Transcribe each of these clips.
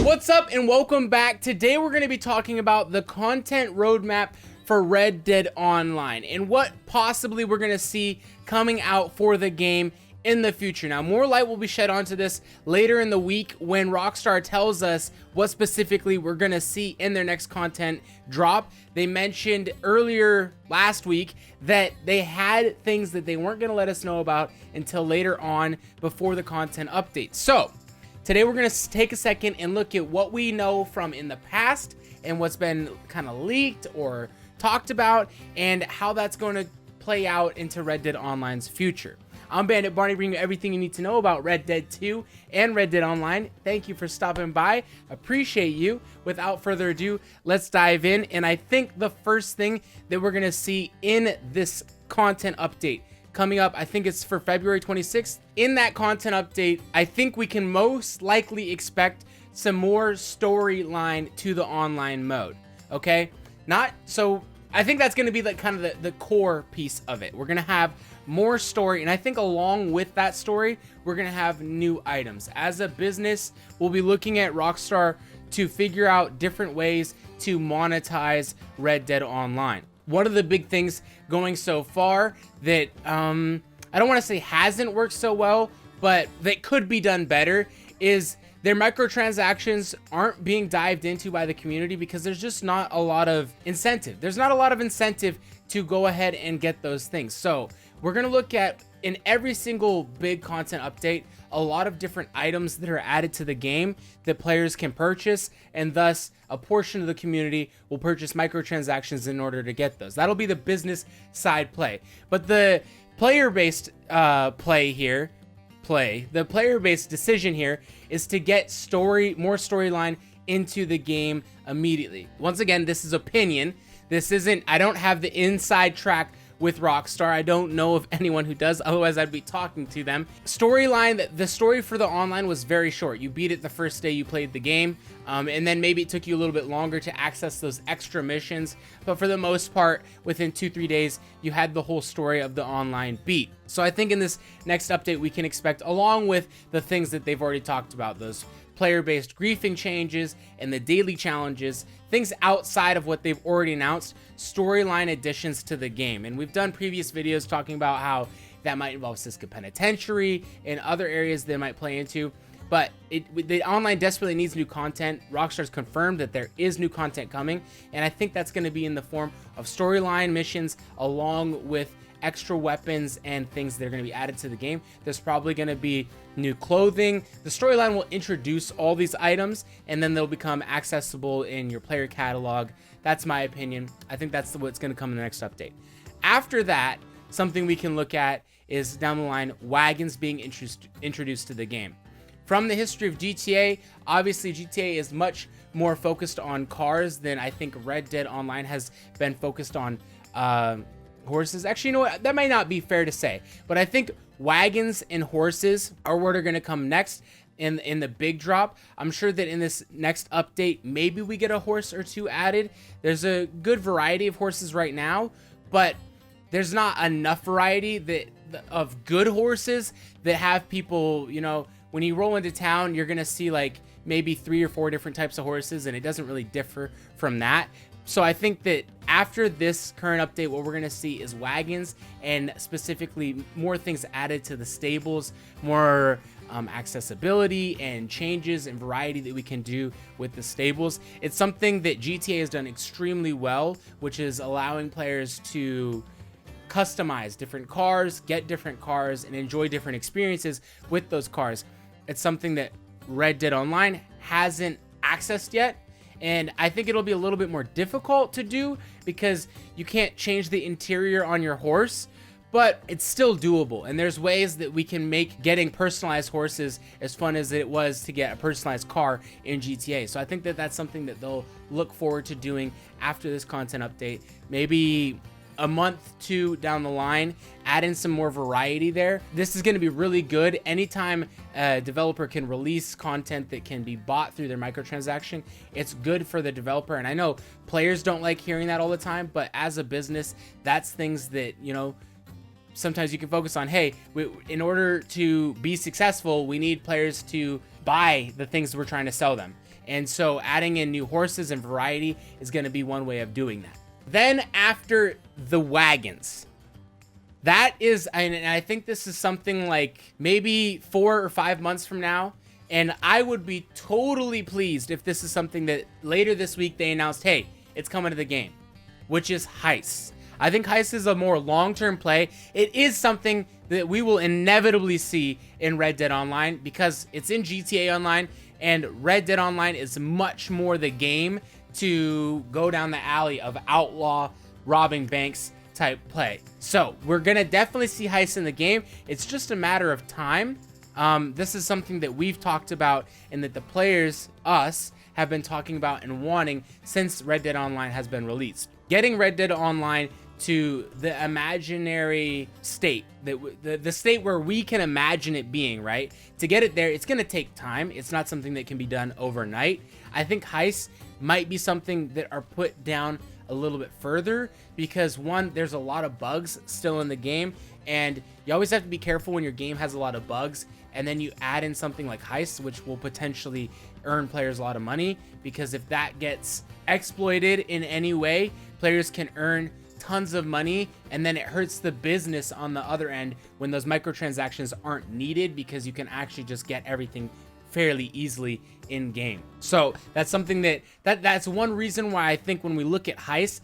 What's up and welcome back. Today we're going to be talking about the content roadmap for Red Dead Online and what possibly we're going to see coming out for the game in the future. Now, more light will be shed onto this later in the week when Rockstar tells us what specifically we're going to see in their next content drop. They mentioned earlier last week that they had things that they weren't going to let us know about until later on before the content update. So today we're going to take a second and look at what we know from in the past and what's been kind of leaked or talked about and how that's going to play out into Red Dead Online's future. I'm Bandit Barney, bringing you everything you need to know about Red Dead 2 and Red Dead Online. Thank you for stopping by. Appreciate you. Without further ado, let's dive in. And I think the first thing that we're going to see in this content update coming up, I think it's for February 26th. In that content update, I think we can most likely expect some more storyline to the online mode. Okay? I think that's going to be like kind of the core piece of it. We're going to have more story, and I think along with that story, we're going to have new items. As a business, we'll be looking at Rockstar to figure out different ways to monetize Red Dead Online. One of the big things going so far that I don't want to say hasn't worked so well, but that could be done better is their microtransactions aren't being dived into by the community because there's just not a lot of incentive. There's not a lot of incentive to go ahead and get those things. So we're going to look at, in every single big content update, a lot of different items that are added to the game that players can purchase, and thus a portion of the community will purchase microtransactions in order to get those. That'll be the business side play. But the player-based the player-based decision here is to get more storyline into the game immediately. Once again, this is opinion. I don't have the inside track with Rockstar. I don't know of anyone who does, otherwise I'd be talking to them. The story for the online was very short. You beat it the first day you played the game, and then maybe it took you a little bit longer to access those extra missions, but for the most part, within 2-3 days, you had the whole story of the online beat. So I think in this next update, we can expect, along with the things that they've already talked about, those player-based griefing changes and the daily challenges, things outside of what they've already announced, storyline additions to the game. And we've done previous videos talking about how that might involve Siska Penitentiary and other areas they might play into. But the online desperately needs new content. Rockstar's confirmed that there is new content coming, and I think that's going to be in the form of storyline missions along with extra weapons and things that are going to be added to the game. There's probably going to be new clothing. The storyline will introduce all these items, and then they'll become accessible in your player catalog. That's my opinion. I think that's what's going to come in the next update. After that, something we can look at is down the line, wagons being introduced to the game. From the history of GTA, obviously GTA is much more focused on cars than I think Red Dead Online has been focused on horses. Actually, you know what? That might not be fair to say, but I think wagons and horses are what are going to come next in the big drop. I'm sure that in this next update, maybe we get a horse or two added. There's a good variety of horses right now, but there's not enough variety of good horses that have people, you know, when you roll into town, you're going to see like maybe 3 or 4 different types of horses, and it doesn't really differ from that. So I think that after this current update, what we're going to see is wagons and specifically more things added to the stables, more accessibility and changes and variety that we can do with the stables. It's something that GTA has done extremely well, which is allowing players to customize different cars, get different cars, and enjoy different experiences with those cars. It's something that Red Dead Online hasn't accessed yet. And I think it'll be a little bit more difficult to do because you can't change the interior on your horse, but it's still doable. And there's ways that we can make getting personalized horses as fun as it was to get a personalized car in GTA. So I think that that's something that they'll look forward to doing after this content update. Maybe a month, 2 down the line, add in some more variety there. This is going to be really good. Anytime a developer can release content that can be bought through their microtransaction, it's good for the developer. And I know players don't like hearing that all the time, but as a business, that's things that, you know, sometimes you can focus on. Hey, in order to be successful, we need players to buy the things we're trying to sell them. And so adding in new horses and variety is going to be one way of doing that. Then after the wagons, that is, and I think this is something like maybe 4 or 5 months from now. And I would be totally pleased if this is something that later this week they announced, hey, it's coming to the game, which is heists. I think heist is a more long-term play. It is something that we will inevitably see in Red Dead Online because it's in GTA Online, and Red Dead Online is much more the game to go down the alley of outlaw robbing banks type play. So we're gonna definitely see heists in the game. It's just a matter of time. This is something that we've talked about and that the players, us, have been talking about and wanting since Red Dead Online has been released. Getting Red Dead Online to the imaginary state, that the state where we can imagine it being, right? To get it there, it's going to take time. It's not something that can be done overnight. I think heists might be something that are put down a little bit further because, one, there's a lot of bugs still in the game, and you always have to be careful when your game has a lot of bugs, and then you add in something like heists, which will potentially earn players a lot of money, because if that gets exploited in any way, players can earn tons of money, and then it hurts the business on the other end when those microtransactions aren't needed, because you can actually just get everything fairly easily in game. So that's something that's one reason why I think when we look at heists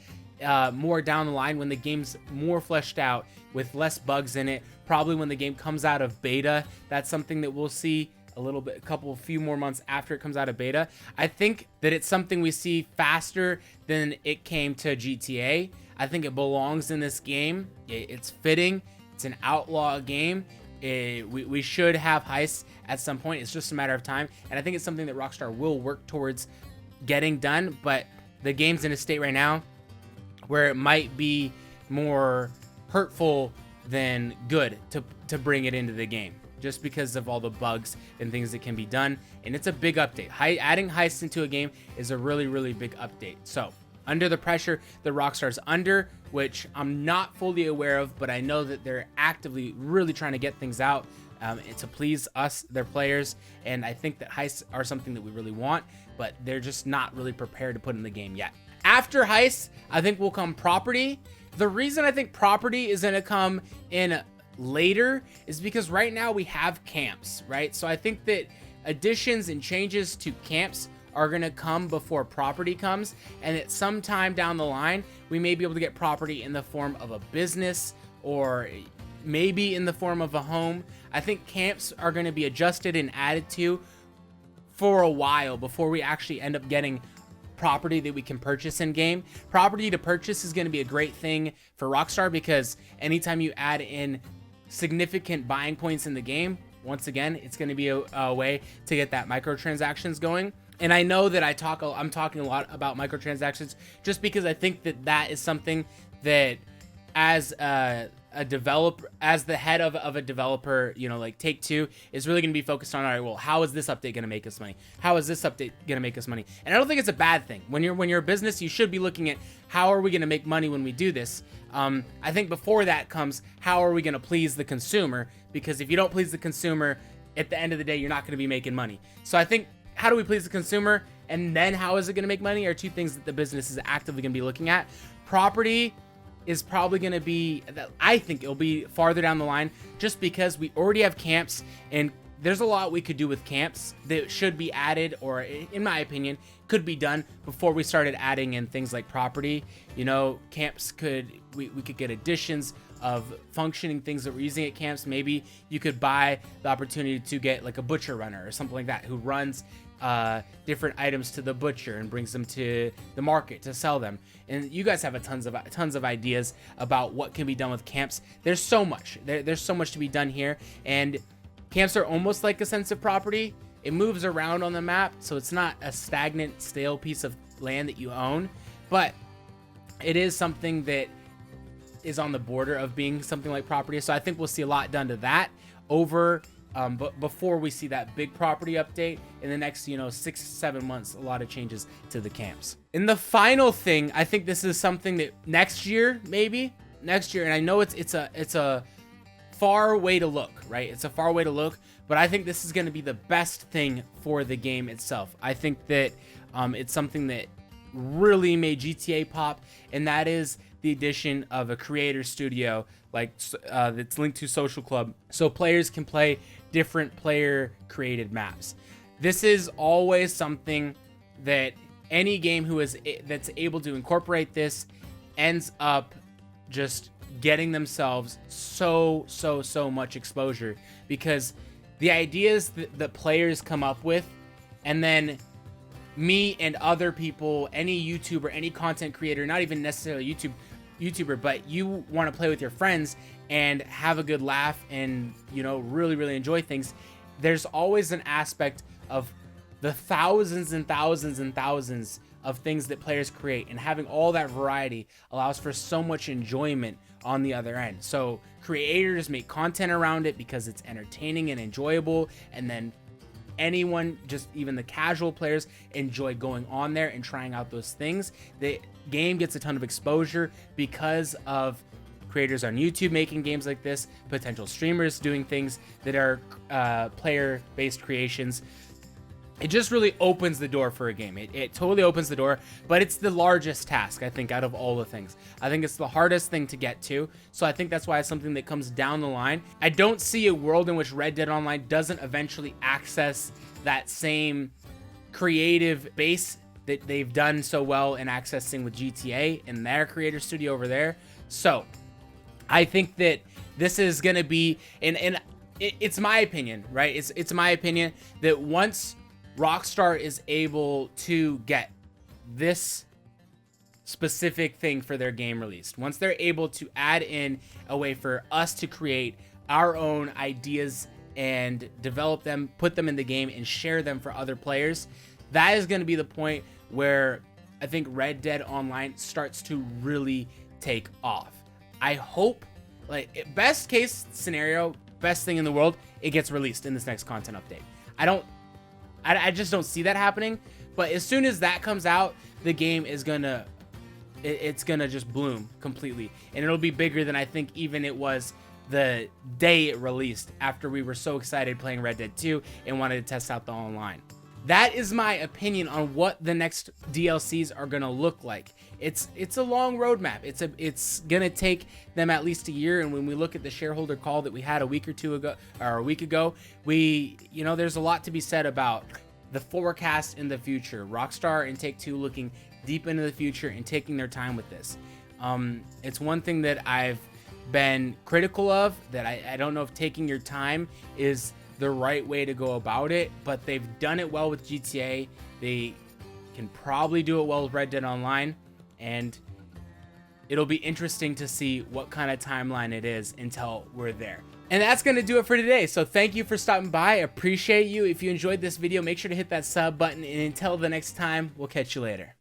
more down the line, when the game's more fleshed out with less bugs in it, probably when the game comes out of beta, that's something that we'll see a few more months after it comes out of beta. I think that it's something we see faster than it came to GTA. I think it belongs in this game. It's fitting. It's an outlaw game. We should have heists at some point. It's just a matter of time. And I think it's something that Rockstar will work towards getting done. But the game's in a state right now where it might be more hurtful than good to bring it into the game, just because of all the bugs and things that can be done. And it's a big update. Adding heists into a game is a really, really big update. So under the pressure that Rockstar's under, which I'm not fully aware of, but I know that they're actively really trying to get things out to please us, their players. And I think that heists are something that we really want, but they're just not really prepared to put in the game yet. After heists, I think will come property. The reason I think property is going to come in later is because right now we have camps, right? So I think that additions and changes to camps are going to come before property comes, and at some time down the line we may be able to get property in the form of a business or maybe in the form of a home. I think camps are going to be adjusted and added to for a while before we actually end up getting property that we can purchase in game. Property to purchase is going to be a great thing for Rockstar, because anytime you add in significant buying points in the game, once again, it's going to be a way to get that microtransactions going. And I know that I'm talking a lot about microtransactions just because I think that that is something that as a developer, as the head of a developer, you know, like Take-Two is really going to be focused on, all right, well, how is this update going to make us money? How is this update going to make us money? And I don't think it's a bad thing. When you're a business, you should be looking at how are we going to make money when we do this. I think before that comes, how are we going to please the consumer? Because if you don't please the consumer, at the end of the day, you're not going to be making money. So I think, how do we please the consumer, and then how is it going to make money, are two things that the business is actively going to be looking at. Property is probably going to be, I think it'll be farther down the line, just because we already have camps, and there's a lot we could do with camps that should be added, or in my opinion, could be done before we started adding in things like property. You know, camps we could get additions of functioning things that we're using at camps. Maybe you could buy the opportunity to get like a butcher runner or something like that, who runs different items to the butcher and brings them to the market to sell them. And you guys have tons of ideas about what can be done with camps. There's so much. There's so much to be done here, and camps are almost like a sense of property. It moves around on the map, so it's not a stagnant, stale piece of land that you own, but it is something that is on the border of being something like property. So I think we'll see a lot done to that over but before we see that big property update in the next 6-7 months. A lot of changes to the camps. And the final thing, I think this is something that next year, and I know it's a far way to look, right? It's a far way to look, but I think this is going to be the best thing for the game itself. I think that it's something that really made GTA pop, and that is the addition of a creator studio like that's linked to Social Club, so players can play different player created maps. This is always something that any game that's able to incorporate this ends up just getting themselves so much exposure, because the ideas that players come up with, and then me and other people, any YouTuber, any content creator, not even necessarily YouTuber, but you want to play with your friends and have a good laugh and, you know, really enjoy things. There's always an aspect of the thousands and thousands and thousands of things that players create, and having all that variety allows for so much enjoyment on the other end. So creators make content around it because it's entertaining and enjoyable, and then anyone, just even the casual players, enjoy going on there and trying out those things. The game gets a ton of exposure because of creators on YouTube making games like this, potential streamers doing things that are player-based creations. It just really opens the door for a game. It totally opens the door, but it's the largest task, I think, out of all the things. I think it's the hardest thing to get to, so I think that's why it's something that comes down the line. I don't see a world in which Red Dead Online doesn't eventually access that same creative base that they've done so well in accessing with GTA and their creator studio over there. So I think that this is going to be, and it's my opinion, right? It's my opinion that once Rockstar is able to get this specific thing for their game released, once they're able to add in a way for us to create our own ideas and develop them, put them in the game, and share them for other players, that is going to be the point where I think Red Dead Online starts to really take off. I hope, like, best case scenario, best thing in the world, it gets released in this next content update. I just don't see that happening, but as soon as that comes out, the game is gonna, it's gonna just bloom completely, and it'll be bigger than I think even it was the day it released, after we were so excited playing Red Dead 2 and wanted to test out the online. That is my opinion on what the next DLCs are gonna look like. It's a long roadmap. It's gonna take them at least a year. And when we look at the shareholder call that we had a week ago, there's a lot to be said about the forecast in the future. Rockstar and Take-Two looking deep into the future and taking their time with this. It's one thing that I've been critical of, that I don't know if taking your time is the right way to go about it, but they've done it well with GTA. They can probably do it well with Red Dead Online, and it'll be interesting to see what kind of timeline it is until we're there. And that's going to do it for today. So thank you for stopping by. I appreciate you. If you enjoyed this video, make sure to hit that sub button, and until the next time, we'll catch you later.